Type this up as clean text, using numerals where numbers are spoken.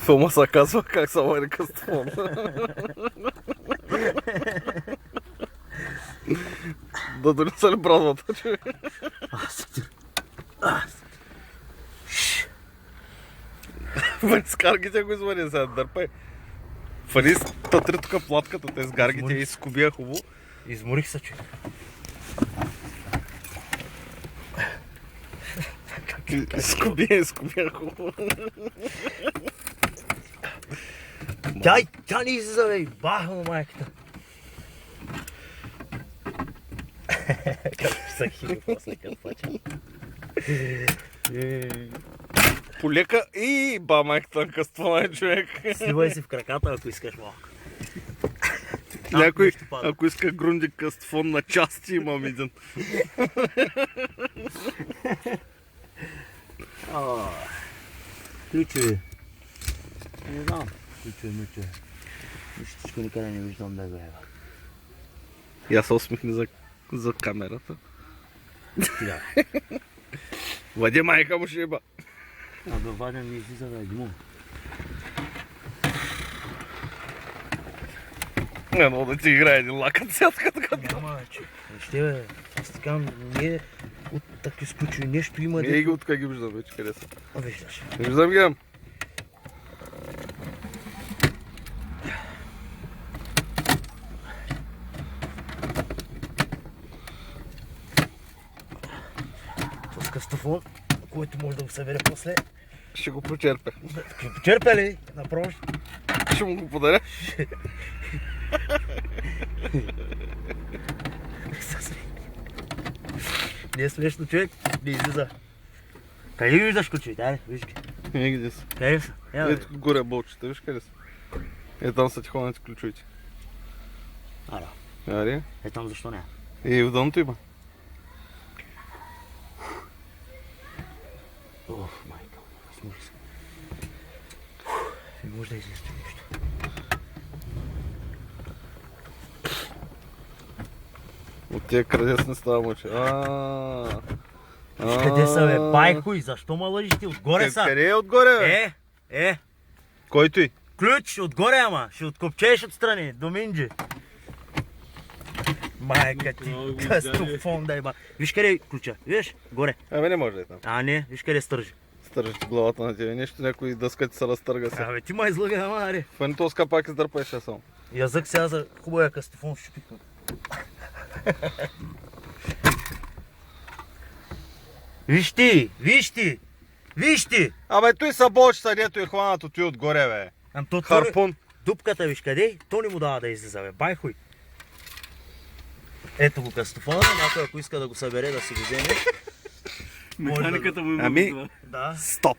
Филма се казва как се води Кастефон. Да донеса ли бразвата, човек? Фани с гаргите го извади, сега дърпай. Фани с тътри тук платката, те с гаргите и скубия хубаво. Изморих се, човек. Скубия хубаво. Тя не излиза, бе, баха му майката. Как ще са хили после като плача. Полека и ба майката на Кастефона, човек. Сливай си в краката, ако искаш малко. Някой, ако иска грунди Кастефон на части, имам един. Ключови. Не знам. Ключови. Нищичко никъде не виждам да го ева. Я се усмихни за камерата. Стига. Влади майка му ще еба. А да вадя ми излиза да димо. Не, но да ти играе един лакът сятка така. Няма, че. Ще бе. Аз така не от такива сключови нещо има. Не ги от как ги виждам вече, къде са. Виждаш. Не виждам ги. С Кастефон, който може да го събере после. Ще го почерпя. Ще го почерпя ли? Направо Ще му го подаря. Не е смешно, човек. Не излиза. Къде ги виждаш ключовите? Айде, виж ги. Не ги са. Къде са? Ето горе болчета, виж къде са. Е, там са тихонете ключовите. Ара. Ари? Е, там защо не? И в дъното има. Оф, майка, смури се. Не може да излиза нещо. От тия крадец не става мъче. Къде са, бе? Байхуй, защо ме лъжиш ти? Отгоре са. Къде е отгоре, бе? Който и? Ключ, отгоре ама. Ще откопчеш отстрани, до Минджи. Майка ти, Кастефон да има. Виж къде е ключа, виж, горе. Абе не може да е там. А не, виж къде стържи. Стържиш главата на тебе. Нещо, някой дъска ти се разтърга се. Абе ти ма излъга, ама аре. Фани този капак издърпаеше само. Язък сега за хубавия Кастефон ще пикна. Виж ти, виж ти, виж ти. Абе той са болчета, дето е хванато той отгоре, бе. Харпун. Дупката виж къде, то не му дава да излиза, бе, байхуй. Ето го Кастефона, някой ако иска да го събере, да си го вземе. Механиката му има. Ами, Да. стоп.